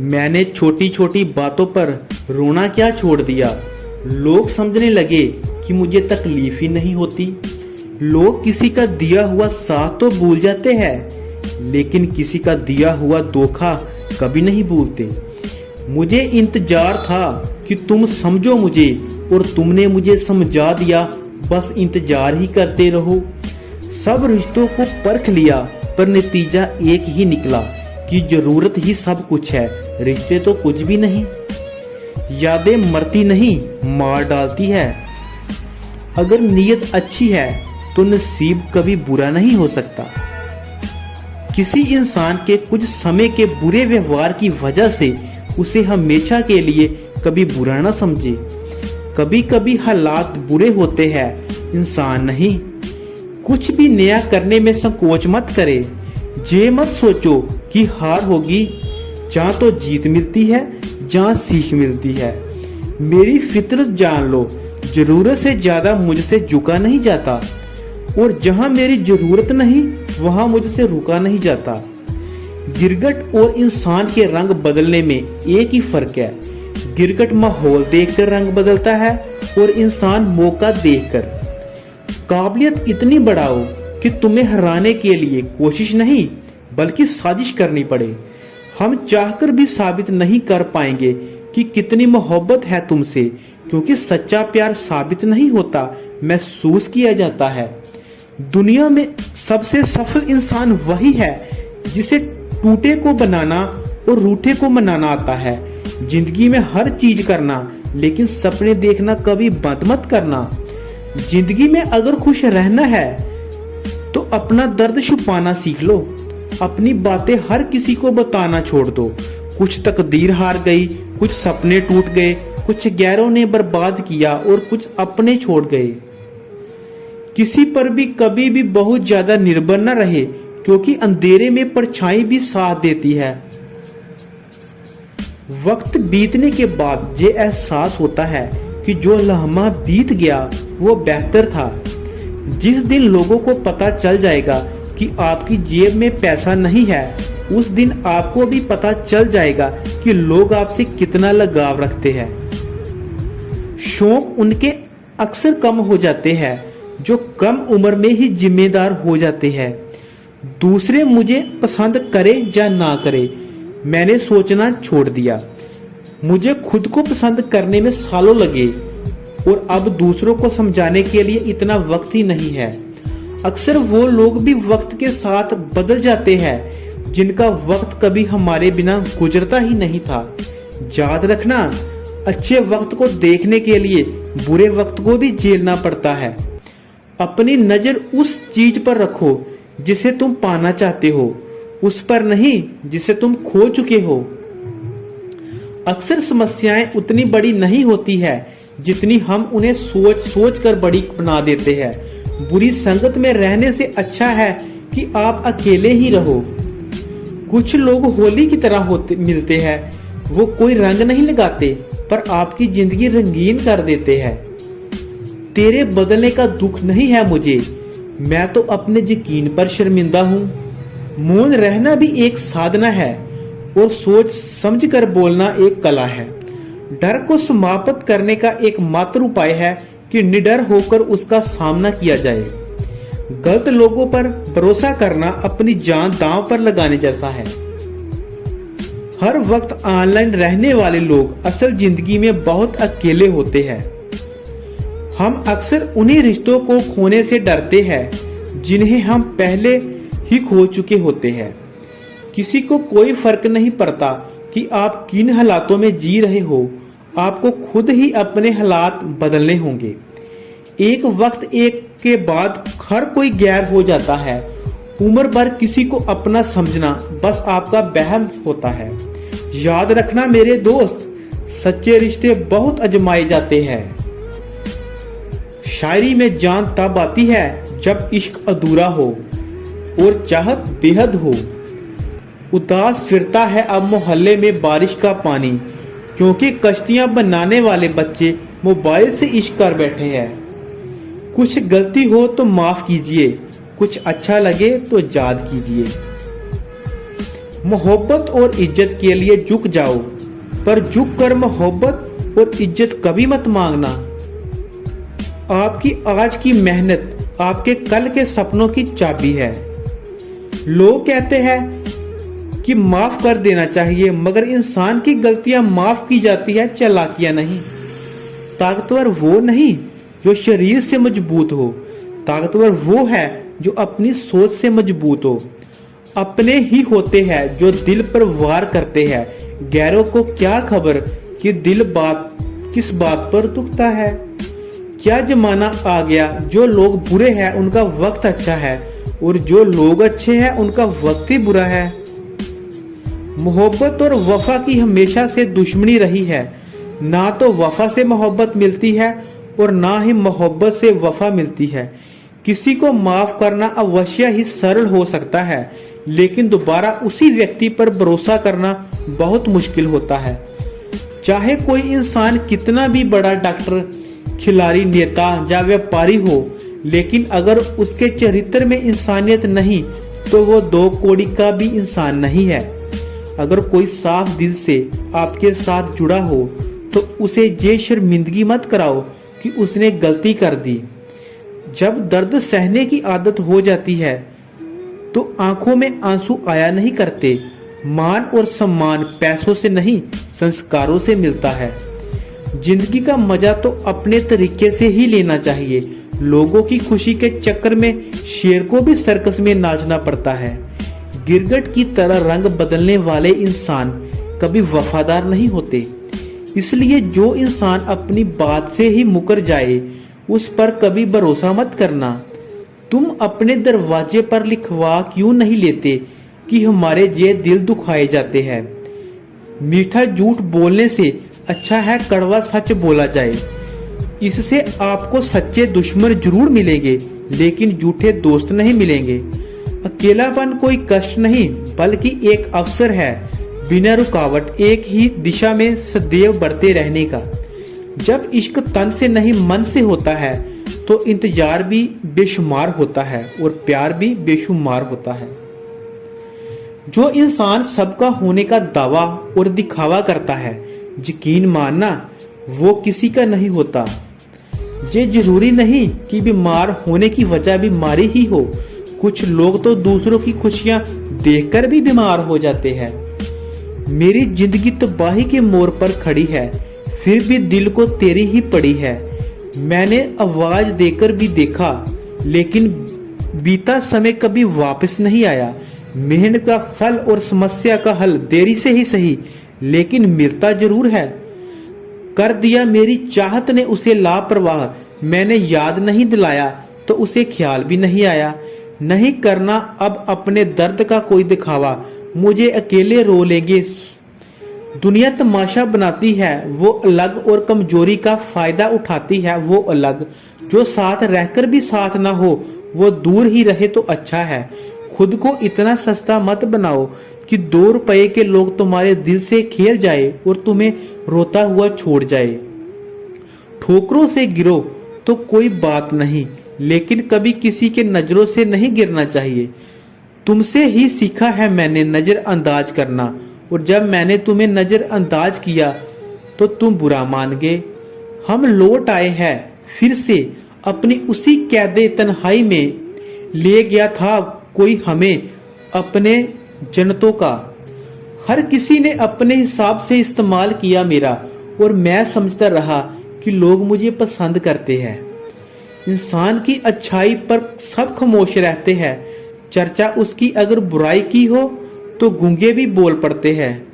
मैंने छोटी छोटी बातों पर रोना क्या छोड़ दिया। लोग समझने लगे कि मुझे तकलीफ ही नहीं होती। लोग किसी का दिया हुआ साथ तो भूल जाते हैं, लेकिन किसी का दिया हुआ धोखा कभी नहीं भूलते। मुझे इंतजार था कि तुम समझो मुझे, और तुमने मुझे समझा दिया। बस इंतजार ही करते रहो। सब रिश्तों को परख लिया, पर नतीजा एक ही निकला कि जरूरत ही सब कुछ है, रिश्ते तो कुछ भी नहीं। यादें मरती नहीं, मार डालती है। अगर नीयत अच्छी है तो नसीब कभी बुरा नहीं हो सकता। किसी इंसान के कुछ समय के बुरे व्यवहार की वजह से उसे हमेशा के लिए कभी बुरा ना समझे। कभी कभी हालात बुरे होते हैं, इंसान नहीं। कुछ भी नया करने में संकोच मत करे। ये मत सोचो कि हार होगी, जहाँ तो जीत मिलती है, जहाँ सीख मिलती है। मेरी फितरत जान लो, जरूरत से ज्यादा मुझसे झुका नहीं जाता, और जहाँ मेरी जरूरत नहीं वहाँ मुझसे रुका नहीं जाता। गिरगिट और इंसान के रंग बदलने में एक ही फर्क है। गिरगिट माहौल देखकर रंग बदलता है, और इंसान मौका देखकर। काबिलियत इतनी बढ़ाओ कि तुम्हें हराने के लिए कोशिश नहीं बल्कि साजिश करनी पड़े। हम चाहकर भी साबित नहीं कर पाएंगे कि कितनी मोहब्बत है तुमसे, क्योंकि सच्चा प्यार साबित नहीं होता, महसूस किया जाता है। दुनिया में सबसे सफल इंसान वही है जिसे टूटे को बनाना और रूठे को मनाना आता है। जिंदगी में हर चीज करना, लेकिन सपने देखना कभी बंद मत करना। जिंदगी में अगर खुश रहना है तो अपना दर्द छुपाना सीख लो। अपनी बातें हर किसी को बताना छोड़ दो। कुछ तकदीर हार गई, कुछ सपने टूट गए, कुछ गैरों ने बर्बाद किया, और कुछ अपने छोड़ गए। किसी पर भी कभी भी बहुत ज्यादा निर्भर न रहे, क्योंकि अंधेरे में परछाई भी साथ देती है। वक्त बीतने के बाद ये एहसास होता है कि जो लम्हा बीत गया वो बेहतर था। जिस दिन लोगों को पता चल जाएगा कि आपकी जेब में पैसा नहीं है, उस दिन आपको भी पता चल जाएगा कि लोग आपसे कितना लगाव रखते हैं। शौक उनके अक्सर कम हो जाते हैं जो कम उम्र में ही जिम्मेदार हो जाते हैं। दूसरे मुझे पसंद करे या ना करे, मैंने सोचना छोड़ दिया। मुझे खुद को पसंद करने में सालों लगे, और अब दूसरों को समझाने के लिए इतना वक्त ही नहीं है। अक्सर वो लोग भी वक्त के साथ बदल जाते हैं जिनका वक्त कभी हमारे बिना गुजरता ही नहीं था। याद रखना, अच्छे वक्त को देखने के लिए बुरे वक्त को भी झेलना पड़ता है। अपनी नजर उस चीज पर रखो जिसे तुम पाना चाहते हो, उस पर नहीं जिसे तुम खो चुके हो। अक्सर समस्याएं उतनी बड़ी नहीं होती है जितनी हम उन्हें सोच सोच कर बड़ी बना देते हैं। बुरी संगत में रहने से अच्छा है कि आप अकेले ही रहो। कुछ लोग होली की तरह मिलते हैं, वो कोई रंग नहीं लगाते पर आपकी जिंदगी रंगीन कर देते हैं। तेरे बदलने का दुख नहीं है मुझे, मैं तो अपने यकीन पर शर्मिंदा हूँ। मौन रहना भी एक साधना है, और सोच समझ कर बोलना एक कला है। डर को समाप्त करने का एकमात्र उपाय है कि निडर होकर उसका सामना किया जाए। गलत लोगों पर भरोसा करना अपनी जान दांव पर लगाने जैसा है। हर वक्त ऑनलाइन रहने वाले लोग असल जिंदगी में बहुत अकेले होते हैं। हम अक्सर उन्हीं रिश्तों को खोने से डरते हैं जिन्हें हम पहले ही खो चुके होते हैं। किसी को कोई फर्क नहीं पड़ता कि आप किन हालातों में जी रहे हो, आपको खुद ही अपने हालात बदलने होंगे। एक वक्त एक के बाद हर कोई गैर हो जाता है। उम्र भर किसी को अपना समझना बस आपका वहम होता है। याद रखना मेरे दोस्त, सच्चे रिश्ते बहुत आजमाए जाते हैं। शायरी में जान तब आती है जब इश्क अधूरा हो और चाहत बेहद हो। उदास फिरता है अब मोहल्ले में बारिश का पानी, क्योंकि कश्तियां बनाने वाले बच्चे मोबाइल से इश्क कर बैठे हैं। कुछ गलती हो तो माफ कीजिए, कुछ अच्छा लगे तो याद कीजिए। मोहब्बत और इज्जत के लिए झुक जाओ, पर झुक कर मोहब्बत और इज्जत कभी मत मांगना। आपकी आज की मेहनत आपके कल के सपनों की चाबी है। लोग कहते हैं कि माफ कर देना चाहिए, मगर इंसान की गलतियां माफ की जाती है, चालाकियां नहीं। ताकतवर वो नहीं जो शरीर से मजबूत हो, ताकतवर वो है जो अपनी सोच से मजबूत हो। अपने ही होते हैं जो दिल पर वार करते हैं, गैरों को क्या खबर कि दिल किस बात पर दुखता है। क्या जमाना आ गया, जो लोग बुरे हैं उनका वक्त अच्छा है, और जो लोग अच्छे हैं उनका वक्त ही बुरा है। मोहब्बत और वफा की हमेशा से दुश्मनी रही है। ना तो वफा से मोहब्बत मिलती है और ना ही मोहब्बत से वफा मिलती है। किसी को माफ करना अवश्य ही सरल हो सकता है, लेकिन दोबारा उसी व्यक्ति पर भरोसा करना बहुत मुश्किल होता है। चाहे कोई इंसान कितना भी बड़ा डॉक्टर, खिलाड़ी, नेता या व्यापारी हो, लेकिन अगर उसके चरित्र में इंसानियत नहीं तो वो दो कौड़ी का भी इंसान नहीं है। अगर कोई साफ दिल से आपके साथ जुड़ा हो तो उसे ये शर्मिंदगी मत कराओ कि उसने गलती कर दी। जब दर्द सहने की आदत हो जाती है तो आंखों में आंसू आया नहीं करते। मान और सम्मान पैसों से नहीं, संस्कारों से मिलता है। जिंदगी का मजा तो अपने तरीके से ही लेना चाहिए। लोगों की खुशी के चक्कर में शेर को भी सर्कस में नाचना पड़ता है। गिरगिट की तरह रंग बदलने वाले इंसान कभी वफादार नहीं होते। इसलिए जो इंसान अपनी बात से ही मुकर जाए उस पर कभी भरोसा मत करना। तुम अपने दरवाजे पर लिखवा क्यों नहीं लेते कि हमारे ये दिल दुखाए जाते हैं। मीठा झूठ बोलने से अच्छा है कड़वा सच बोला जाए। इससे आपको सच्चे दुश्मन जरूर मिलेंगे, लेकिन झूठे दोस्त नहीं मिलेंगे। अकेलापन कोई कष्ट नहीं बल्कि एक अवसर है, बिना रुकावट एक ही दिशा में सदैव बढ़ते रहने का। जब इश्क तन से नहीं मन से होता है तो इंतजार भी बेशुमार होता है और प्यार भी बेशुमार होता है। जो इंसान सबका होने का दावा और दिखावा करता है, यकीन मानना वो किसी का नहीं होता। ये जरूरी नहीं कि बीमार होने की वजह बीमारी ही हो। कुछ लोग तो दूसरों की खुशियां देखकर भी बीमार हो जाते हैं। मेरी जिंदगी तबाही के मोड़ पर खड़ी है, फिर भी दिल को तेरी ही पड़ी है। मैंने आवाज देकर भी देखा, लेकिन बीता समय कभी वापस नहीं आया। मेहनत का फल और समस्या का हल देरी से ही सही, लेकिन मिलता जरूर है। कर दिया मेरी चाहत ने उसे लापरवाह, मैंने याद नहीं दिलाया तो उसे ख्याल भी नहीं आया। नहीं करना अब अपने दर्द का कोई दिखावा, मुझे अकेले रो लेंगे। दुनिया तमाशा बनाती है वो अलग, और कमजोरी का फायदा उठाती है वो अलग। जो साथ रहकर भी साथ ना हो वो दूर ही रहे तो अच्छा है। खुद को इतना सस्ता मत बनाओ कि 2 रुपए के लोग तुम्हारे दिल से खेल जाए और तुम्हें रोता हुआ छोड़ जाए। ठोकरों से गिरो तो कोई बात नहीं, लेकिन कभी किसी के नजरों से नहीं गिरना चाहिए। तुमसे ही सीखा है मैंने नजरअंदाज करना, और जब मैंने तुम्हें नजरअंदाज किया तो तुम बुरा मान गए। हम लौट आए हैं फिर से अपनी उसी कैदे तन्हाई में। ले गया था कोई हमें अपने जन्नतों का। हर किसी ने अपने हिसाब से इस्तेमाल किया मेरा, और मैं समझता रहा कि लोग मुझे पसंद करते हैं। इंसान की अच्छाई पर सब खामोश रहते हैं। चर्चा उसकी अगर बुराई की हो तो गूंगे भी बोल पड़ते हैं।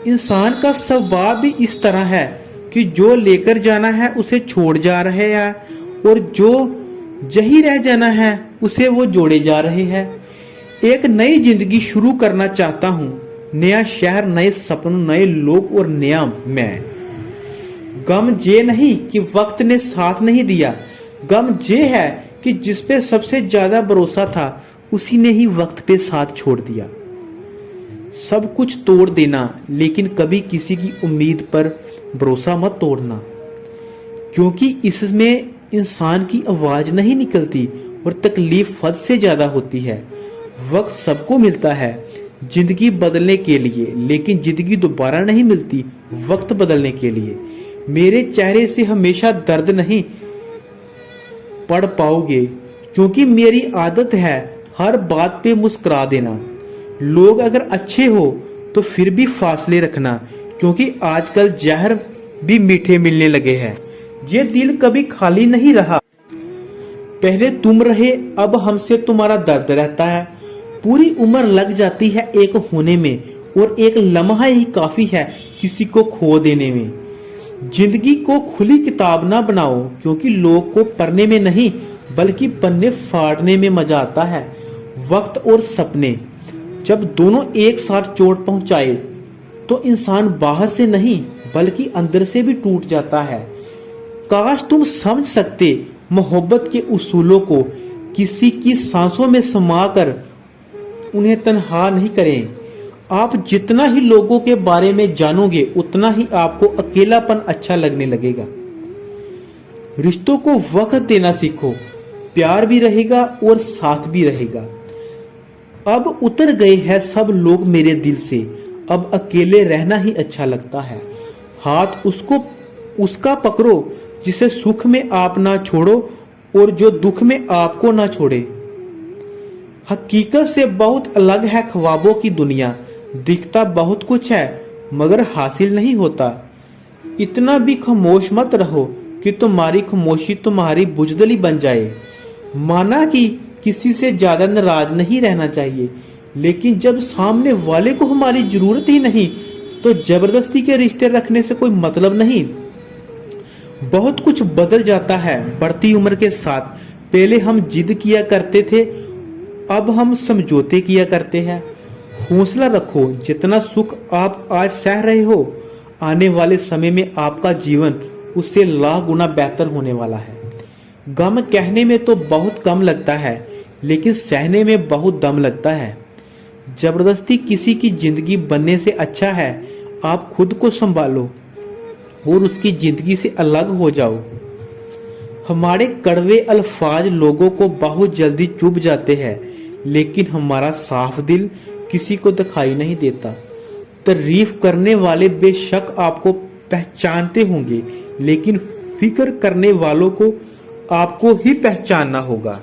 इंसान का स्वभाव भी इस तरह है कि जो लेकर जाना है उसे छोड़ जा रहे हैं, और जो जही रह जाना है उसे वो जोड़े जा रहे हैं। एक नई जिंदगी शुरू करना चाहता हूँ, नया शहर, नए सपनों, नए लोग और नया मैं। गम ये नहीं कि वक्त ने साथ नहीं दिया, गम ये है कि जिस पे सबसे ज्यादा भरोसा था उसी ने ही वक्त पे साथ छोड़ दिया। सब कुछ तोड़ देना, लेकिन कभी किसी की उम्मीद पर भरोसा मत तोड़ना, क्योंकि इसमें इंसान की आवाज नहीं निकलती और तकलीफ हद से ज्यादा होती है। वक्त सबको मिलता है, जिंदगी बदलने के लिए, लेकिन जिंदगी दोबारा नहीं मिलती वक्त बदलने के लिए। मेरे चेहरे से हमेशा दर्द नहीं पढ़ पाओगे, क्योंकि मेरी आदत है हर बात पे मुस्कुरा देना। लोग अगर अच्छे हो तो फिर भी फासले रखना, क्योंकि आजकल जहर भी मीठे मिलने लगे हैं। ये दिल कभी खाली नहीं रहा। पहले तुम रहे, अब हमसे तुम्हारा दर्द रहता है। पूरी उम्र लग जाती है एक होने में, और एक लम्हा ही काफी है किसी को खो देने में। जिंदगी को खुली किताब ना बनाओ, क्योंकि लोग को पढ़ने में नहीं बल्कि पन्ने फाड़ने में मजा आता है। वक्त और सपने जब दोनों एक साथ चोट पहुंचाए तो इंसान बाहर से नहीं बल्कि अंदर से भी टूट जाता है। काश तुम समझ सकते मोहब्बत के उसूलों को, किसी की सांसों में समाकर उन्हें तन्हा नहीं करें। आप जितना ही लोगों के बारे में जानोगे उतना ही आपको अकेलापन अच्छा लगने लगेगा। रिश्तों को वक्त देना सीखो, प्यार भी रहेगा और साथ भी रहेगा। अब उतर गए हैं सब लोग मेरे दिल से, अब अकेले रहना ही अच्छा लगता है। हाथ उसका पकड़ो जिसे सुख में आप ना छोड़ो और जो दुख में आपको ना छोड़े। हकीकत से बहुत अलग है ख्वाबों की दुनिया। दिखता बहुत कुछ है मगर हासिल नहीं होता। इतना भी खामोश मत रहो कि तुम्हारी खामोशी तुम्हारी बुजदली बन जाए। माना कि किसी से ज्यादा नाराज नहीं रहना चाहिए, लेकिन जब सामने वाले को हमारी जरूरत ही नहीं तो जबरदस्ती के रिश्ते रखने से कोई मतलब नहीं। बहुत कुछ बदल जाता है बढ़ती उम्र के साथ। पहले हम जिद किया करते थे, अब हम समझौते किया करते हैं। हौसला रखो, जितना सुख आप आज सह रहे हो आने वाले समय में आपका जीवन उससे लाख गुना बेहतर होने वाला है। गम कहने में तो बहुत कम लगता है, लेकिन सहने में बहुत दम लगता है। जबरदस्ती किसी की जिंदगी बनने से अच्छा है आप खुद को संभालो और उसकी जिंदगी से अलग हो जाओ। हमारे कड़वे अल्फाज लोगों को बहुत जल्दी चुभ जाते हैं, लेकिन हमारा साफ दिल किसी को दिखाई नहीं देता। तारीफ करने वाले बेशक आपको पहचानते होंगे, लेकिन फिक्र करने वालों को आपको ही पहचानना होगा।